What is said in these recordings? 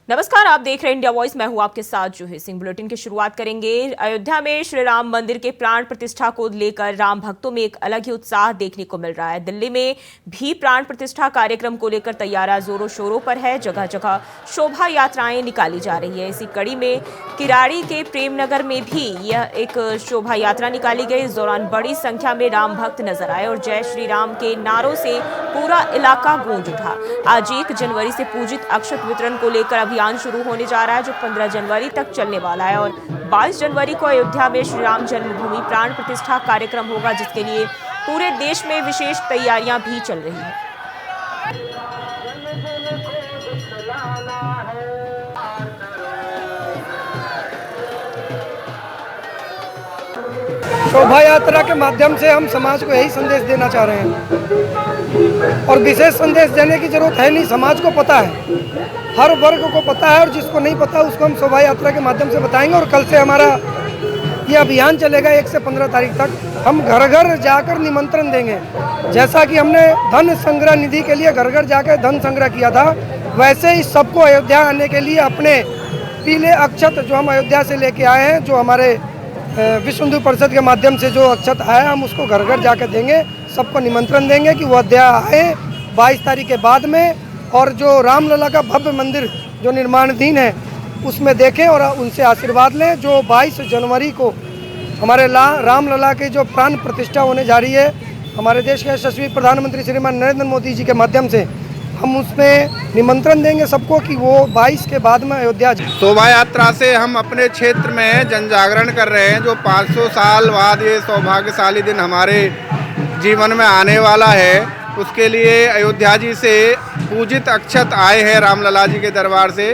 नमस्कार, आप देख रहे हैं इंडिया वॉइस। मैं हूं आपके साथ जोही सिंह। बुलेटिन की शुरुआत करेंगे। अयोध्या में श्री राम मंदिर के प्राण प्रतिष्ठा को लेकर राम भक्तों में एक अलग ही उत्साह देखने को मिल रहा है। दिल्ली में भी प्राण प्रतिष्ठा कार्यक्रम को लेकर तैयारियां जोरों शोरों पर है। जगह जगह शोभा यात्राएं निकाली जा रही है। इसी कड़ी में किराड़ी के प्रेमनगर में भी यह एक शोभा यात्रा निकाली गई। इस दौरान बड़ी संख्या में राम भक्त नजर आए और जय श्री राम के नारों से पूरा इलाका गूंज उठा। आज 1 जनवरी से पूजित अक्षत वितरण को लेकर अभियान शुरू होने जा रहा है, जो 15 जनवरी तक चलने वाला है और 22 जनवरी को अयोध्या में श्री राम जन्मभूमि प्राण प्रतिष्ठा कार्यक्रम होगा, जिसके लिए पूरे देश में विशेष तैयारियां भी चल रही हैं। शोभा यात्रा के माध्यम से हम समाज को यही संदेश देना चाह रहे हैं और विशेष संदेश देने की जरूरत है नहीं, समाज को पता है, हर वर्ग को पता है और जिसको नहीं पता उसको हम शोभा यात्रा के माध्यम से बताएंगे। और कल से हमारा ये अभियान चलेगा 1 से 15 तारीख तक। हम घर घर जाकर निमंत्रण देंगे, जैसा कि हमने धन संग्रह निधि के लिए घर घर जाकर धन संग्रह किया था, वैसे ही सबको अयोध्या आने के लिए अपने पीले अक्षत जो हम अयोध्या से लेके आए हैं, जो हमारे विश्व हिंदू परिषद के माध्यम से जो अक्षत आया, हम उसको घर घर जाकर देंगे। सबको निमंत्रण देंगे कि वो अयोध्या आए 22 तारीख के बाद में, और जो रामलला का भव्य मंदिर जो निर्माणाधीन है उसमें देखें और उनसे आशीर्वाद लें। जो 22 जनवरी को हमारे रामलला की जो प्राण प्रतिष्ठा होने जा रही है, हमारे देश के यशस्वी प्रधानमंत्री श्रीमान नरेंद्र मोदी जी के माध्यम से हम उसमें निमंत्रण देंगे सबको कि वो 22 के बाद में अयोध्या जाए। शोभा यात्रा से हम अपने क्षेत्र में जन जागरण कर रहे हैं। जो 500 साल बाद ये सौभाग्यशाली दिन हमारे जीवन में आने वाला है, उसके लिए अयोध्या जी से पूजित अक्षत आए हैं रामलला जी के दरबार से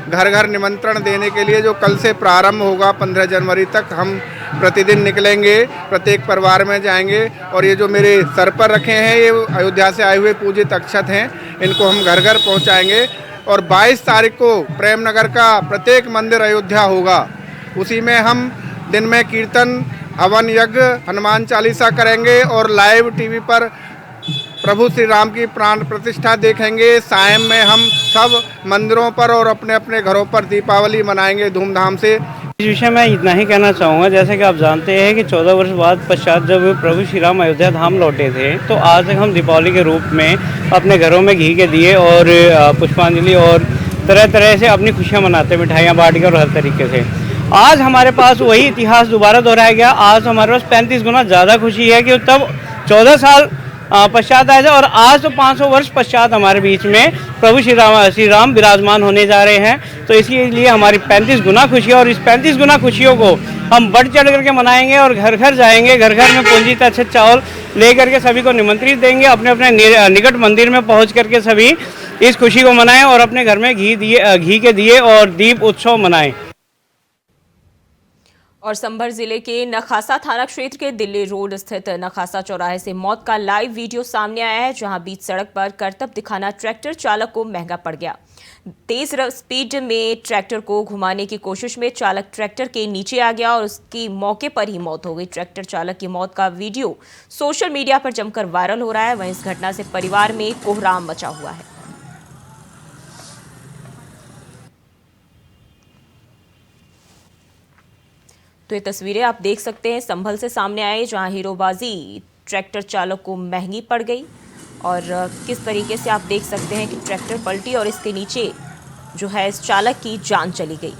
घर घर निमंत्रण देने के लिए, जो कल से प्रारंभ होगा। 15 जनवरी तक हम प्रतिदिन निकलेंगे, प्रत्येक परिवार में जाएंगे और ये जो मेरे सर पर रखे हैं ये अयोध्या से आए हुए पूजित अक्षत हैं, इनको हम घर घर पहुंचाएंगे। और 22 तारीख को प्रेमनगर का प्रत्येक मंदिर अयोध्या होगा, उसी में हम दिन में कीर्तन, हवन यज्ञ, हनुमान चालीसा करेंगे और लाइव टीवी पर प्रभु श्री राम की प्राण प्रतिष्ठा देखेंगे। सायं में हम सब मंदिरों पर और अपने अपने घरों पर दीपावली मनाएंगे धूमधाम से। इस विषय में इतना ही कहना चाहूँगा, जैसे कि आप जानते हैं कि 14 वर्ष बाद पश्चात जब प्रभु श्री राम अयोध्या धाम लौटे थे, तो आज तक हम दीपावली के रूप में अपने घरों में घी के दिए और पुष्पांजलि और तरह तरह से अपनी खुशियाँ मनाते, मिठाइयाँ बांट के और हर तरीके से। आज हमारे पास वही इतिहास दोबारा दोहराया गया। आज हमारे पास 35 गुना ज़्यादा खुशी है कि तब 14 साल पश्चात आए थे और आज तो 500 वर्ष पश्चात हमारे बीच में प्रभु श्री राम विराजमान होने जा रहे हैं। तो इसीलिए हमारी 35 गुना खुशी है और इस 35 गुना खुशियों को हम बढ़ चढ़ करके मनाएंगे और घर घर जाएंगे, घर घर में पूंजित अक्षत चावल ले करके सभी को निमंत्रित देंगे। अपने अपने निकट मंदिर में पहुँच करके सभी इस खुशी को मनाएं और अपने घर में घी के दिए और दीप उत्सव मनाएं। और संभल जिले के नखासा थाना क्षेत्र के दिल्ली रोड स्थित नखासा चौराहे से मौत का लाइव वीडियो सामने आया है, जहां बीच सड़क पर करतब दिखाना ट्रैक्टर चालक को महंगा पड़ गया। तेज स्पीड में ट्रैक्टर को घुमाने की कोशिश में चालक ट्रैक्टर के नीचे आ गया और उसकी मौके पर ही मौत हो गई। ट्रैक्टर चालक की मौत का वीडियो सोशल मीडिया पर जमकर वायरल हो रहा है। वहीं इस घटना से परिवार में कोहराम मचा हुआ है। तो ये तस्वीरें आप देख सकते हैं संभल से सामने आए, जहां हीरोबाजी ट्रैक्टर चालक को महंगी पड़ गई और किस तरीके से आप देख सकते हैं कि ट्रैक्टर पलटी और इसके नीचे जो है इस चालक की जान चली गई।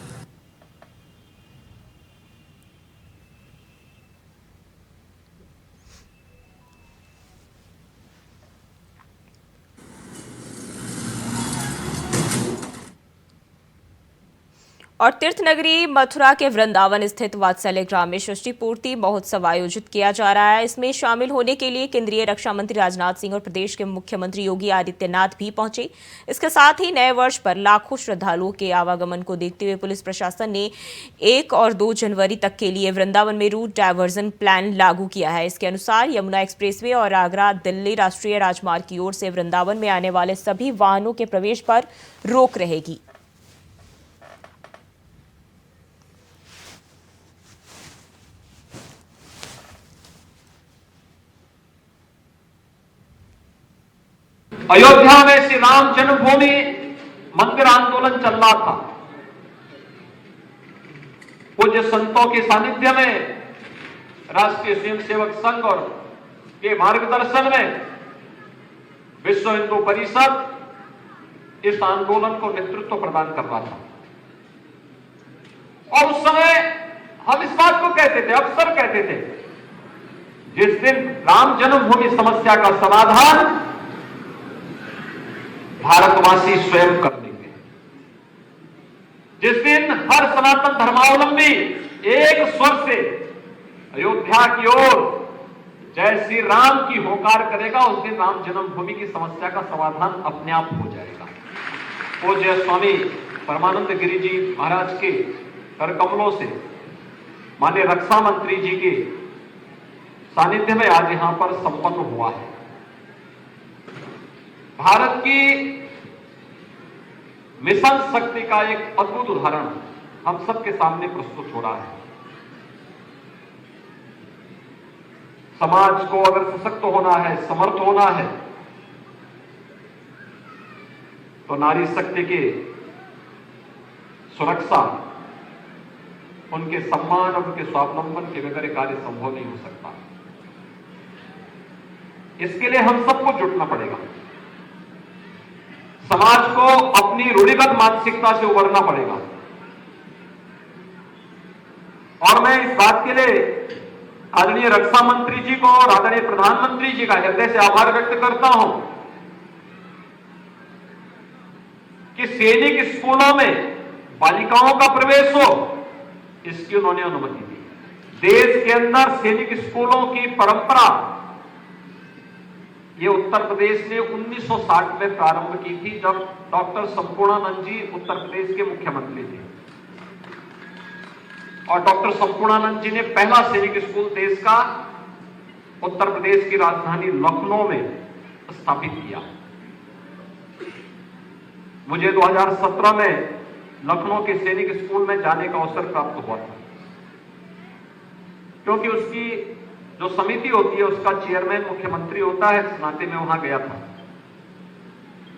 और तीर्थ नगरी मथुरा के वृंदावन स्थित वात्सल्य ग्राम में षष्ठी पूर्ति महोत्सव आयोजित किया जा रहा है। इसमें शामिल होने के लिए केंद्रीय रक्षा मंत्री राजनाथ सिंह और प्रदेश के मुख्यमंत्री योगी आदित्यनाथ भी पहुंचे। इसके साथ ही नए वर्ष पर लाखों श्रद्धालुओं के आवागमन को देखते हुए पुलिस प्रशासन ने 1 और 2 जनवरी तक के लिए वृंदावन में रूट डायवर्जन प्लान लागू किया है। इसके अनुसार यमुना एक्सप्रेसवे और आगरा दिल्ली राष्ट्रीय राजमार्ग की ओर से वृंदावन में आने वाले सभी वाहनों के प्रवेश पर रोक रहेगी। अयोध्या में श्री राम जन्मभूमि मंदिर आंदोलन चल रहा था, पूज्य संतों के सानिध्य में राष्ट्रीय स्वयंसेवक संघ और के मार्गदर्शन में विश्व हिंदू परिषद इस आंदोलन को नेतृत्व प्रदान कर रहा था। और उस समय हम इस बात को कहते थे, अक्सर कहते थे, जिस दिन राम जन्मभूमि समस्या का समाधान भारतवासी स्वयं कर लेंगे, जिस दिन हर सनातन धर्मावलंबी एक स्वर से अयोध्या की ओर जय श्री राम की होकार करेगा, उस दिन राम जन्मभूमि की समस्या का समाधान अपने आप हो जाएगा। पूज्य स्वामी परमानंद गिरि जी महाराज के कर कमलों से माननीय रक्षा मंत्री जी के सानिध्य में आज यहां पर संपन्न हुआ है। भारत की मिशन शक्ति का एक अद्भुत उदाहरण हम सबके सामने प्रस्तुत हो रहा है। समाज को अगर सशक्त होना है, समर्थ होना है, तो नारी शक्ति की सुरक्षा, उनके सम्मान और उनके स्वावलंबन के बगैर कार्य संभव नहीं हो सकता। इसके लिए हम सबको जुटना पड़ेगा। समाज को अपनी रूढ़िगत मानसिकता से उबरना पड़ेगा। और मैं इस बात के लिए आदरणीय रक्षा मंत्री जी को और आदरणीय प्रधानमंत्री जी का हृदय से आभार व्यक्त करता हूं कि सैनिक स्कूलों में बालिकाओं का प्रवेश हो, इसकी उन्होंने अनुमति दी। देश के अंदर सैनिक स्कूलों की परंपरा ये उत्तर प्रदेश ने 1960 में प्रारंभ की थी, जब डॉक्टर संपूर्णानंद जी उत्तर प्रदेश के मुख्यमंत्री थे। और डॉक्टर संपूर्णानंद जी ने पहला सैनिक स्कूल देश का उत्तर प्रदेश की राजधानी लखनऊ में स्थापित किया। मुझे 2017 में लखनऊ के सैनिक स्कूल में जाने का अवसर प्राप्त हुआ था, क्योंकि उसकी जो समिति होती है उसका चेयरमैन मुख्यमंत्री होता है, इस नाते में वहां गया था।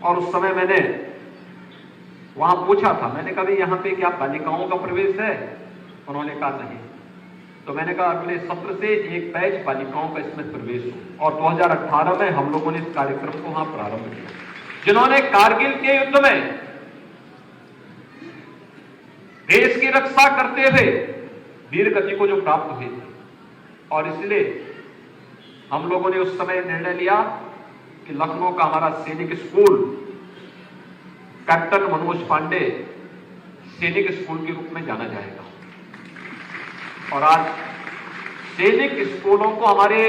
और उस समय मैंने वहां पूछा था, मैंने कहा यहां पे क्या बालिकाओं का प्रवेश है? उन्होंने कहा नहीं। तो मैंने कहा अगले सत्र से एक बैच बालिकाओं का इसमें प्रवेश हो। और 2018 में हम लोगों ने इस कार्यक्रम को वहां प्रारंभ किया। जिन्होंने कारगिल के युद्ध में देश की रक्षा करते हुए वीर गति को जो प्राप्त हुई थी, और इसलिए हम लोगों ने उस समय निर्णय लिया कि लखनऊ का हमारा सैनिक स्कूल कैप्टन मनोज पांडे सैनिक स्कूल के रूप में जाना जाएगा। और आज सैनिक स्कूलों को हमारे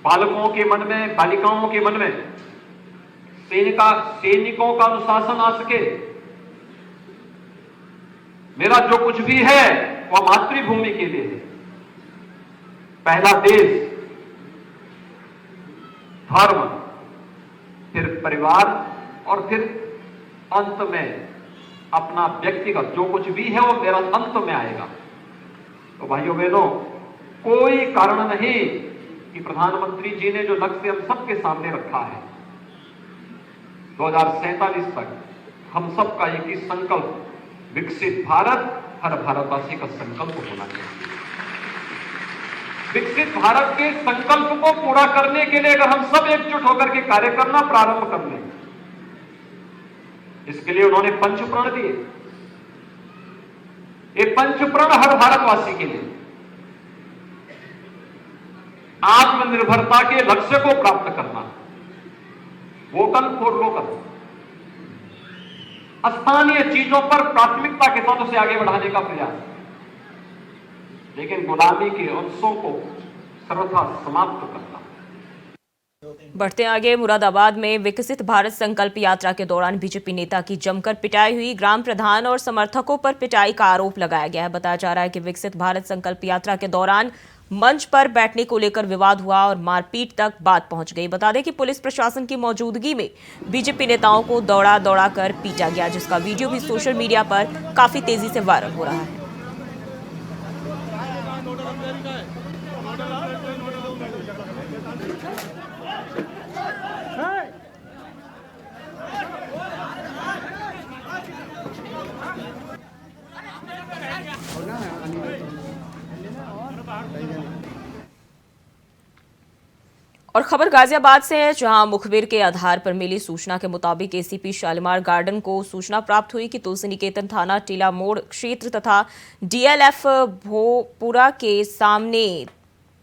बालकों के मन में, बालिकाओं के मन में सैनिकों का अनुशासन आ सके। मेरा जो कुछ भी है वह मातृभूमि के लिए है। पहला देश, धर्म, फिर परिवार और फिर अंत में अपना व्यक्तिगत जो कुछ भी है वो मेरा अंत में आएगा। तो भाइयों बहनों, कोई कारण नहीं कि प्रधानमंत्री जी ने जो लक्ष्य हम सबके सामने रखा है 2047 तक, हम सबका एक ही संकल्प, विकसित भारत हर भारतवासी का संकल्प होना चाहिए। विकसित भारत के संकल्प को पूरा करने के लिए अगर हम सब एकजुट होकर के कार्य करना प्रारंभ कर लें, इसके लिए उन्होंने पंचप्रण दिए। ये पंचप्रण हर भारतवासी के लिए आत्मनिर्भरता के लक्ष्य को प्राप्त करना, वोकल फॉर लोकल, स्थानीय चीजों पर प्राथमिकता के साथ उसे आगे बढ़ाने का प्रयास, लेकिन गुलामी के अंशों को सर्वथा समाप्त करना। बढ़ते आगे, मुरादाबाद में विकसित भारत संकल्प यात्रा के दौरान बीजेपी नेता की जमकर पिटाई हुई। ग्राम प्रधान और समर्थकों पर पिटाई का आरोप लगाया गया है। बताया जा रहा है कि विकसित भारत संकल्प यात्रा के दौरान मंच पर बैठने को लेकर विवाद हुआ और मारपीट तक बात पहुंच गई। बता दें कि पुलिस प्रशासन की मौजूदगी में बीजेपी नेताओं को दौड़ा दौड़ा कर पीटा गया, जिसका वीडियो भी सोशल मीडिया पर काफी तेजी से वायरल हो रहा है। और खबर गाजियाबाद से है, जहां मुखबिर के आधार पर मिली सूचना के मुताबिक एसीपी शालीमार गार्डन को सूचना प्राप्त हुई कि तुलसी निकेतन थाना टीला मोड़ क्षेत्र तथा डीएलएफ भोपुरा के सामने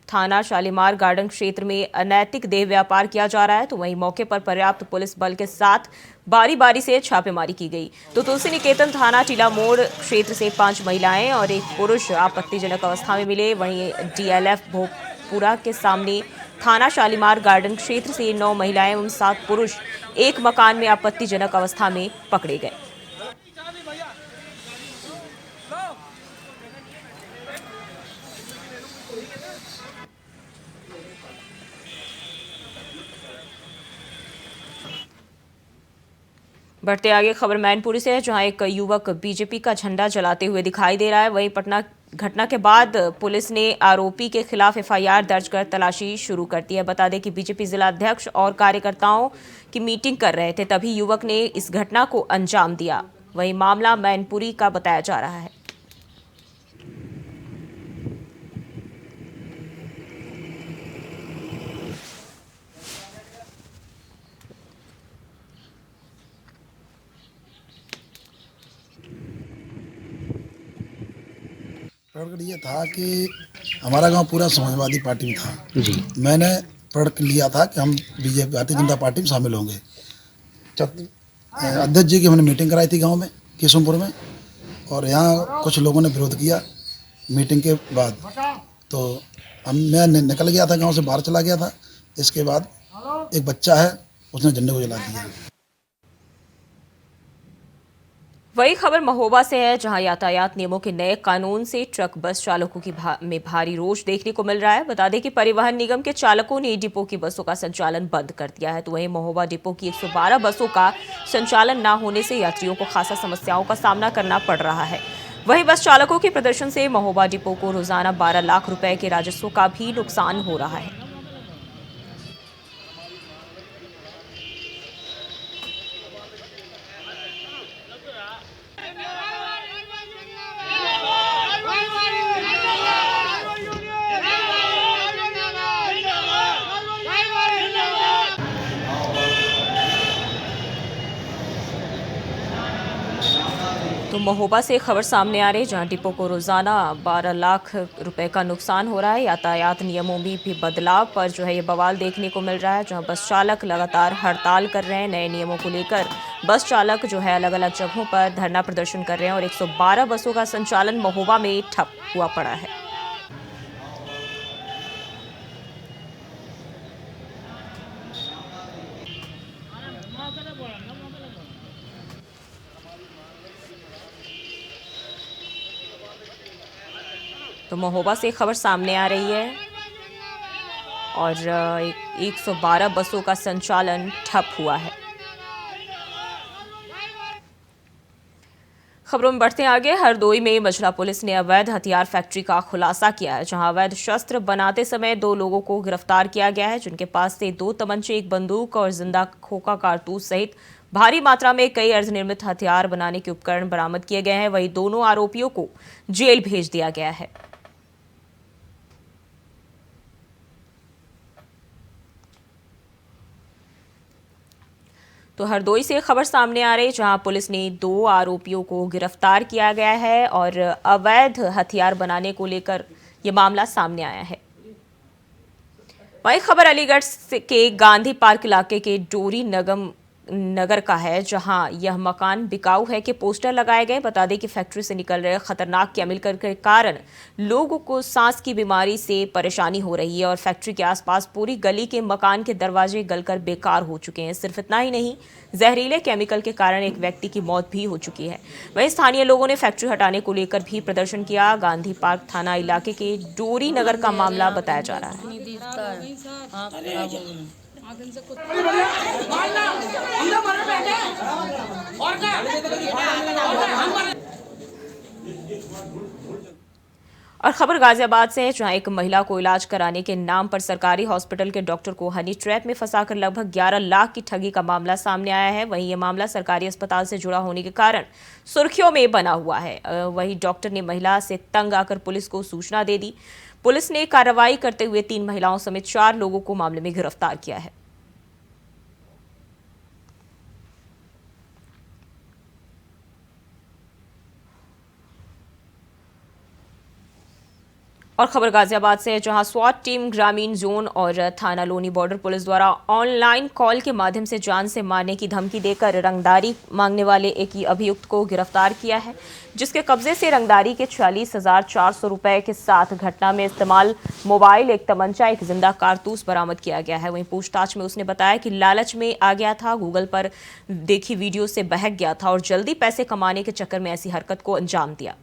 थाना शालीमार गार्डन क्षेत्र में अनैतिक देह व्यापार किया जा रहा है। तो वहीं मौके पर पर्याप्त पुलिस बल के साथ बारी बारी से छापेमारी की गई। तो तुलसी निकेतन थाना टीला मोड़ क्षेत्र से 5 महिलाएं और एक पुरुष आपत्तिजनक अवस्था में मिले। वहीं डीएलएफ भोपुरा के सामने थाना शालीमार गार्डन क्षेत्र से 9 महिलाएं एवं 7 पुरुष एक मकान में आपत्तिजनक अवस्था में पकड़े गए। बढ़ते आगे खबर मैनपुरी से है, जहां एक युवक बीजेपी का झंडा जलाते हुए दिखाई दे रहा है। वहीं पटना घटना के बाद पुलिस ने आरोपी के खिलाफ एफआईआर दर्ज कर तलाशी शुरू कर दी है। बता दें कि बीजेपी जिला अध्यक्ष और कार्यकर्ताओं की मीटिंग कर रहे थे, तभी युवक ने इस घटना को अंजाम दिया। वहीं मामला मैनपुरी का बताया जा रहा है। प्रण ये था कि हमारा गांव पूरा समाजवादी पार्टी में था जी। मैंने प्रण लिया था कि हम बीजेपी भारतीय जनता पार्टी में शामिल होंगे। अध्यक्ष जी की हमने मीटिंग कराई थी गांव में किशुनपुर में, और यहाँ कुछ लोगों ने विरोध किया। मीटिंग के बाद तो मैं निकल गया था, गांव से बाहर चला गया था। इसके बाद एक बच्चा है, उसने झंडे को जला दिया। वही खबर महोबा से है, जहां यातायात नियमों के नए कानून से ट्रक बस चालकों में भारी रोष देखने को मिल रहा है। बता दें कि परिवहन निगम के चालकों ने डिपो की बसों का संचालन बंद कर दिया है। तो वहीं महोबा डिपो की 112 बसों का संचालन न होने से यात्रियों को खासा समस्याओं का सामना करना पड़ रहा है। वहीं बस चालकों के प्रदर्शन से महोबा डिपो को रोजाना 12 लाख रुपए के राजस्व का भी नुकसान हो रहा है। तो महोबा से खबर सामने आ रही है, जहां डिपो को रोजाना 12 लाख रुपए का नुकसान हो रहा है। यातायात नियमों में भी बदलाव पर जो है ये बवाल देखने को मिल रहा है, जहां बस चालक लगातार हड़ताल कर रहे हैं। नए नियमों को लेकर बस चालक जो है अलग अलग जगहों पर धरना प्रदर्शन कर रहे हैं और 112 बसों का संचालन महोबा में ठप हुआ पड़ा है। तो महोबा से खबर सामने आ रही है और 112 बसों का संचालन ठप हुआ है। खबरों में बढ़ते आगे, हरदोई में मझला पुलिस ने अवैध हथियार फैक्ट्री का खुलासा किया है, जहां अवैध शस्त्र बनाते समय 2 लोगों को गिरफ्तार किया गया है, जिनके पास से 2 तमंचे, 1 बंदूक और जिंदा खोखा कारतूस सहित भारी मात्रा में कई अर्धनिर्मित हथियार बनाने के उपकरण बरामद किए गए हैं। वहीं दोनों आरोपियों को जेल भेज दिया गया है। तो हरदोई से खबर सामने आ रही है, जहां पुलिस ने 2 आरोपियों को गिरफ्तार किया गया है और अवैध हथियार बनाने को लेकर यह मामला सामने आया है। वही खबर अलीगढ़ के गांधी पार्क इलाके के डोरी नगर का है, जहां यह मकान बिकाऊ है के पोस्टर लगाए गए। बता दें कि फैक्ट्री से निकल रहे खतरनाक केमिकल के कारण लोगों को सांस की बीमारी से परेशानी हो रही है और फैक्ट्री के आसपास पूरी गली के मकान के दरवाजे गलकर बेकार हो चुके हैं। सिर्फ इतना ही नहीं, जहरीले केमिकल के कारण एक व्यक्ति की मौत भी हो चुकी है। वहीं स्थानीय लोगों ने फैक्ट्री हटाने को लेकर भी प्रदर्शन किया। गांधी पार्क थाना इलाके के डोरी नगर का मामला बताया जा रहा है। और खबर गाजियाबाद से है, जहां एक महिला को इलाज कराने के नाम पर सरकारी हॉस्पिटल के डॉक्टर को हनी ट्रैप में फंसाकर लगभग 11 लाख की ठगी का मामला सामने आया है। वहीं यह मामला सरकारी अस्पताल से जुड़ा होने के कारण सुर्खियों में बना हुआ है। वहीं डॉक्टर ने महिला से तंग आकर पुलिस को सूचना दे दी। पुलिस ने कार्रवाई करते हुए 3 महिलाओं समेत 4 लोगों को मामले में गिरफ्तार किया है। और खबर गाजियाबाद से है, जहां स्वाट टीम ग्रामीण जोन और थाना लोनी बॉर्डर पुलिस द्वारा ऑनलाइन कॉल के माध्यम से जान से मारने की धमकी देकर रंगदारी मांगने वाले एक अभियुक्त को गिरफ्तार किया है, जिसके कब्जे से रंगदारी के 46,400 रुपए के साथ घटना में इस्तेमाल मोबाइल, एक तमंचा, एक जिंदा कारतूस बरामद किया गया है। वहीं पूछताछ में उसने बताया कि लालच में आ गया था, गूगल पर देखी वीडियो से बहक गया था और जल्दी पैसे कमाने के चक्कर में ऐसी हरकत को अंजाम दिया।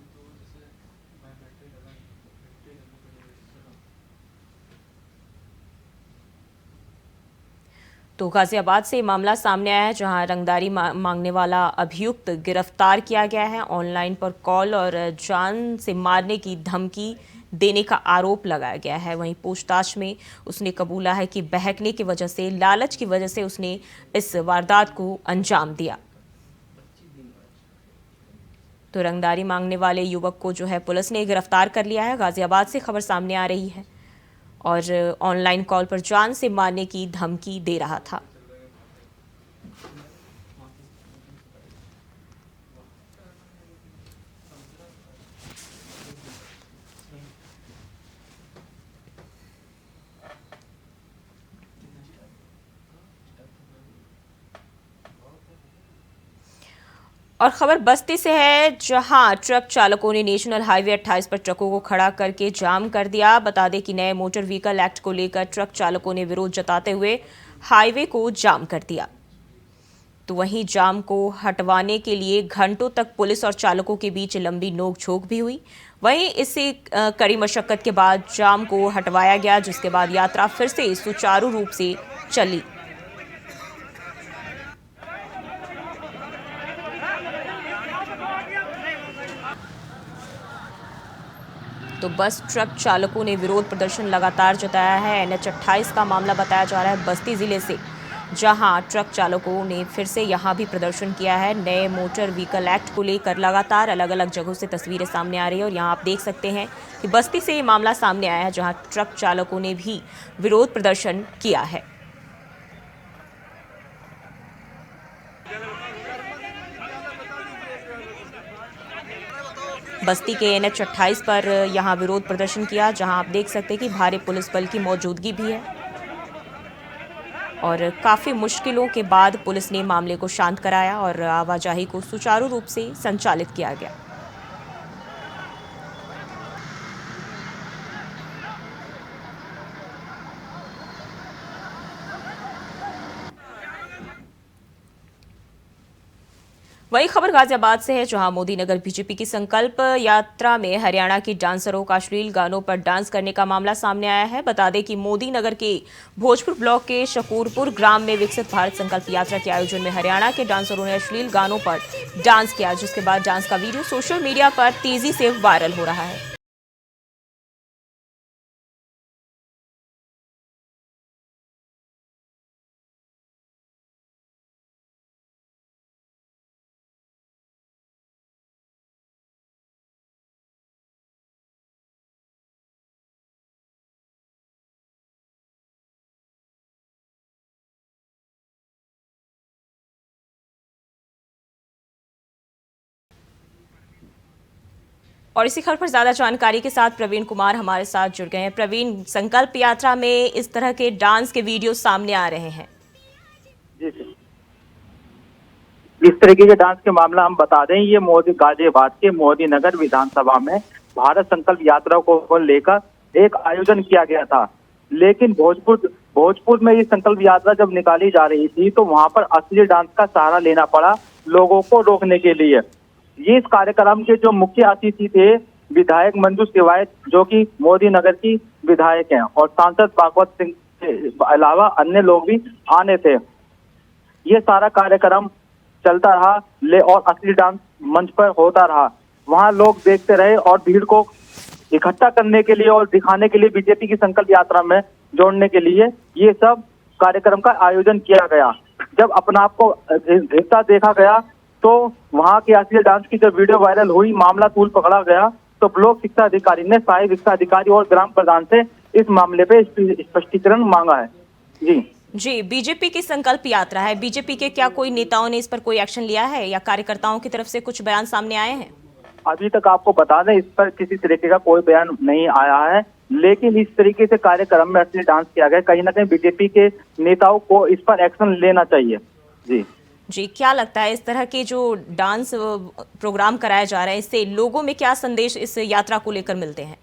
तो गाजियाबाद से मामला सामने आया है, जहां रंगदारी मांगने वाला अभियुक्त गिरफ्तार किया गया है। ऑनलाइन पर कॉल और जान से मारने की धमकी देने का आरोप लगाया गया है। वहीं पूछताछ में उसने कबूला है कि बहकने की वजह से, लालच की वजह से उसने इस वारदात को अंजाम दिया। तो रंगदारी मांगने वाले युवक को जो है पुलिस ने गिरफ्तार कर लिया है। गाजियाबाद से खबर सामने आ रही है और ऑनलाइन कॉल पर जान से मारने की धमकी दे रहा था। और खबर बस्ती से है, जहां ट्रक चालकों ने नेशनल हाईवे 28 पर ट्रकों को खड़ा करके जाम कर दिया। बता दें कि नए मोटर व्हीकल एक्ट को लेकर ट्रक चालकों ने विरोध जताते हुए हाईवे को जाम कर दिया। तो वहीं जाम को हटवाने के लिए घंटों तक पुलिस और चालकों के बीच लंबी नोक-झोंक भी हुई। वहीं इसी कड़ी मशक्कत के बाद जाम को हटवाया गया, जिसके बाद यात्रा फिर से सुचारू रूप से चली। तो बस ट्रक चालकों ने विरोध प्रदर्शन लगातार जताया है। NH 28 का मामला बताया जा रहा है बस्ती जिले से, जहां ट्रक चालकों ने फिर से यहां भी प्रदर्शन किया है। नए मोटर व्हीकल एक्ट को लेकर लगातार अलग अलग जगहों से तस्वीरें सामने आ रही है और यहां आप देख सकते हैं कि बस्ती से ये मामला सामने आया है, जहां ट्रक चालकों ने भी विरोध प्रदर्शन किया है। बस्ती के NH 28 पर यहां विरोध प्रदर्शन किया, जहां आप देख सकते हैं कि भारी पुलिस बल की मौजूदगी भी है और काफ़ी मुश्किलों के बाद पुलिस ने मामले को शांत कराया और आवाजाही को सुचारू रूप से संचालित किया गया। वही खबर गाजियाबाद से है, जहां मोदी नगर बीजेपी की संकल्प यात्रा में हरियाणा की डांसरों का अश्लील गानों पर डांस करने का मामला सामने आया है। बता दें कि मोदी नगर के भोजपुर ब्लॉक के शकूरपुर ग्राम में विकसित भारत संकल्प यात्रा के आयोजन में हरियाणा के डांसरों ने अश्लील गानों पर डांस किया, जिसके बाद डांस का वीडियो सोशल मीडिया पर तेजी से वायरल हो रहा है। और इसी खबर पर ज्यादा जानकारी के साथ प्रवीण कुमार हमारे साथ जुड़ गए हैं। प्रवीण, संकल्प यात्रा में इस तरह के डांस के वीडियो सामने आ रहे हैं। जी जी, इस तरीके के डांस के मामला हम बता दें, ये गाजियाबाद के मोदी नगर विधानसभा में भारत संकल्प यात्रा को लेकर एक आयोजन किया गया था। लेकिन भोजपुर में ये संकल्प यात्रा जब निकाली जा रही थी तो वहां पर असली डांस का सहारा लेना पड़ा लोगों को रोकने के लिए। ये इस कार्यक्रम के जो मुख्य अतिथि थे विधायक मंजू सिवायत, जो कि मोदी नगर की विधायक हैं, और सांसद भागवत सिंह के अलावा अन्य लोग भी आने थे। ये सारा कार्यक्रम चलता रहा और असली डांस मंच पर होता रहा। वहां लोग देखते रहे और भीड़ को इकट्ठा करने के लिए और दिखाने के लिए, बीजेपी की संकल्प यात्रा में जोड़ने के लिए ये सब कार्यक्रम का आयोजन किया गया। जब अपना आप को घिरता देखा गया तो वहां के असली डांस की जब वीडियो वायरल हुई, मामला तूल पकड़ा गया, तो ब्लॉक शिक्षा अधिकारी ने सहायक शिक्षा अधिकारी और ग्राम प्रधान से इस मामले पे स्पष्टीकरण मांगा है। जी, बीजेपी की संकल्प यात्रा है, बीजेपी के क्या कोई नेताओं ने इस पर कोई एक्शन लिया है या कार्यकर्ताओं की तरफ से कुछ बयान सामने आए हैं? अभी तक आपको बता दें, इस पर किसी तरीके का कोई बयान नहीं आया है, लेकिन इस तरीके से कार्यक्रम में असली डांस किया गया, कहीं ना कहीं बीजेपी के नेताओं को इस पर एक्शन लेना चाहिए। जी, क्या लगता है इस तरह के जो डांस प्रोग्राम कराया जा रहा है, इससे लोगों में क्या संदेश इस यात्रा को लेकर मिलते हैं?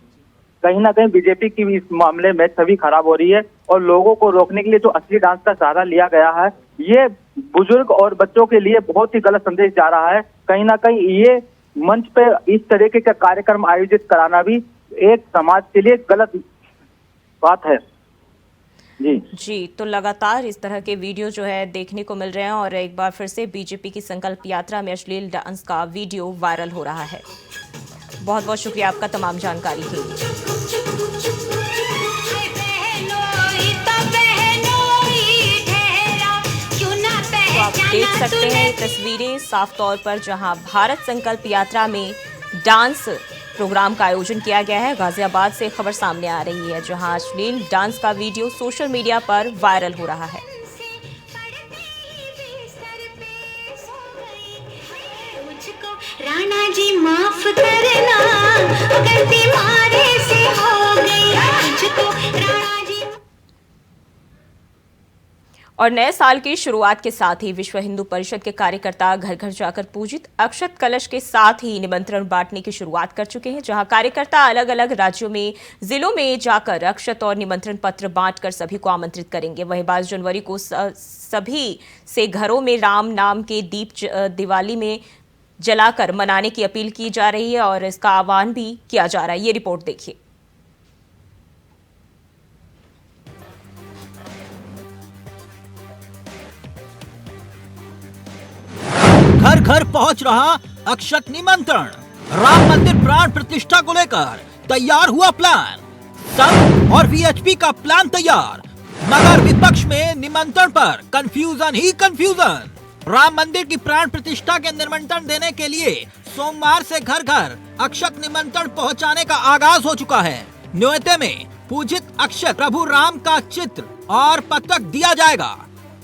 कहीं ना कहीं बीजेपी की भी इस मामले में छवि खराब हो रही है और लोगों को रोकने के लिए जो असली डांस का सहारा लिया गया है, ये बुजुर्ग और बच्चों के लिए बहुत ही गलत संदेश जा रहा है। कहीं ना कहीं ये मंच पे इस तरीके का कार्यक्रम आयोजित कराना भी एक समाज के लिए गलत बात है। जी, तो लगातार इस तरह के वीडियो जो है देखने को मिल रहे हैं और एक बार फिर से बीजेपी की संकल्प यात्रा में अश्लील डांस का वीडियो वायरल हो रहा है। बहुत बहुत शुक्रिया आपका तमाम जानकारी के लिए। तो आप देख सकते हैं तस्वीरें साफ तौर पर, जहां भारत संकल्प यात्रा में डांस प्रोग्राम का आयोजन किया गया है। गाजियाबाद से खबर सामने आ रही है, जहां अश्लील डांस का वीडियो सोशल मीडिया पर वायरल हो रहा है। राणा जी माफ करना, गलती मारे से हो गई मुझको, राणा जी। और नए साल की शुरुआत के साथ ही विश्व हिंदू परिषद के कार्यकर्ता घर घर जाकर पूजित अक्षत कलश के साथ ही निमंत्रण बांटने की शुरुआत कर चुके हैं, जहां कार्यकर्ता अलग अलग राज्यों में, जिलों में जाकर अक्षत और निमंत्रण पत्र बांटकर सभी को आमंत्रित करेंगे। वहीं 22 जनवरी को सभी से घरों में राम नाम के दीप दिवाली में जलाकर मनाने की अपील की जा रही है और इसका आह्वान भी किया जा रहा है। ये रिपोर्ट देखिए। घर घर पहुंच रहा अक्षत निमंत्रण। राम मंदिर प्राण प्रतिष्ठा को लेकर तैयार हुआ प्लान। संघ और वीएचपी का प्लान तैयार, मगर विपक्ष में निमंत्रण पर कंफ्यूजन ही कंफ्यूजन। राम मंदिर की प्राण प्रतिष्ठा के निमंत्रण देने के लिए सोमवार से घर घर अक्षत निमंत्रण पहुंचाने का आगाज हो चुका है। न्योते में पूजित अक्षत प्रभु राम का चित्र और पत्रक दिया जाएगा।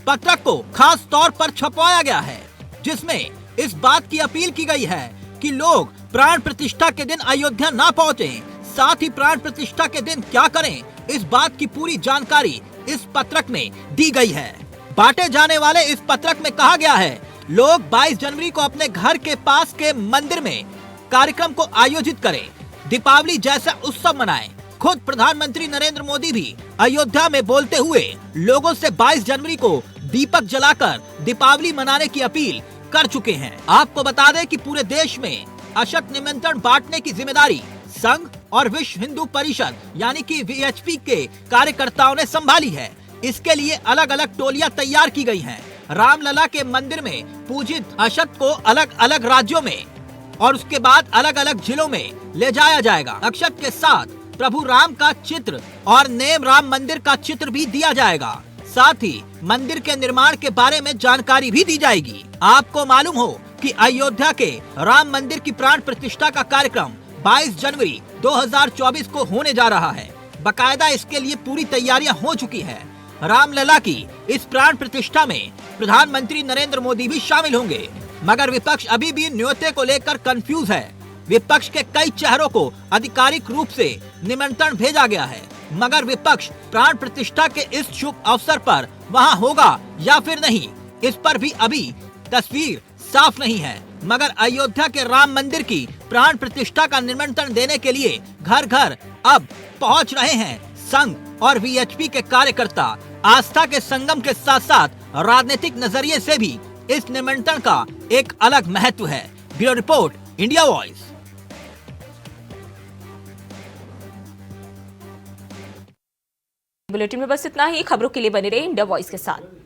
पत्रक को खास तौर पर छपवाया गया है, जिसमें इस बात की अपील की गई है कि लोग प्राण प्रतिष्ठा के दिन अयोध्या ना पहुंचे। साथ ही प्राण प्रतिष्ठा के दिन क्या करें, इस बात की पूरी जानकारी इस पत्रक में दी गई है। बांटे जाने वाले इस पत्रक में कहा गया है, लोग 22 जनवरी को अपने घर के पास के मंदिर में कार्यक्रम को आयोजित करें, दीपावली जैसा उत्सव मनाएं। खुद प्रधानमंत्री नरेंद्र मोदी भी अयोध्या में बोलते हुए लोगों से 22 जनवरी को दीपक जलाकर दीपावली मनाने की अपील कर चुके हैं। आपको बता दें कि पूरे देश में अक्षत निमंत्रण बांटने की जिम्मेदारी संघ और विश्व हिंदू परिषद यानी कि वीएचपी के कार्यकर्ताओं ने संभाली है। इसके लिए अलग अलग टोलियां तैयार की गई हैं। रामलला के मंदिर में पूजित अक्षत को अलग अलग राज्यों में और उसके बाद अलग अलग जिलों में ले जाया जाएगा। अक्षत के साथ प्रभु राम का चित्र और नेम राम मंदिर का चित्र भी दिया जाएगा। साथ ही मंदिर के निर्माण के बारे में जानकारी भी दी जाएगी। आपको मालूम हो कि अयोध्या के राम मंदिर की प्राण प्रतिष्ठा का कार्यक्रम 22 जनवरी 2024 को होने जा रहा है। बकायदा इसके लिए पूरी तैयारियां हो चुकी है। रामलला की इस प्राण प्रतिष्ठा में प्रधानमंत्री नरेंद्र मोदी भी शामिल होंगे, मगर विपक्ष अभी भी न्योते को लेकर कंफ्यूज है। विपक्ष के कई चेहरों को आधिकारिक रूप से निमंत्रण भेजा गया है, मगर विपक्ष प्राण प्रतिष्ठा के इस शुभ अवसर पर वहां होगा या फिर नहीं, इस पर भी अभी तस्वीर साफ नहीं है। मगर अयोध्या के राम मंदिर की प्राण प्रतिष्ठा का निमंत्रण देने के लिए घर घर अब पहुंच रहे हैं संघ और वीएचपी के कार्यकर्ता। आस्था के संगम के साथ साथ राजनीतिक नजरिए से भी इस निमंत्रण का एक अलग महत्व है। Bureau report, India voice. Bulletin में बस इतना ही। खबरों के लिए बने रहे इंडिया वॉइस के साथ।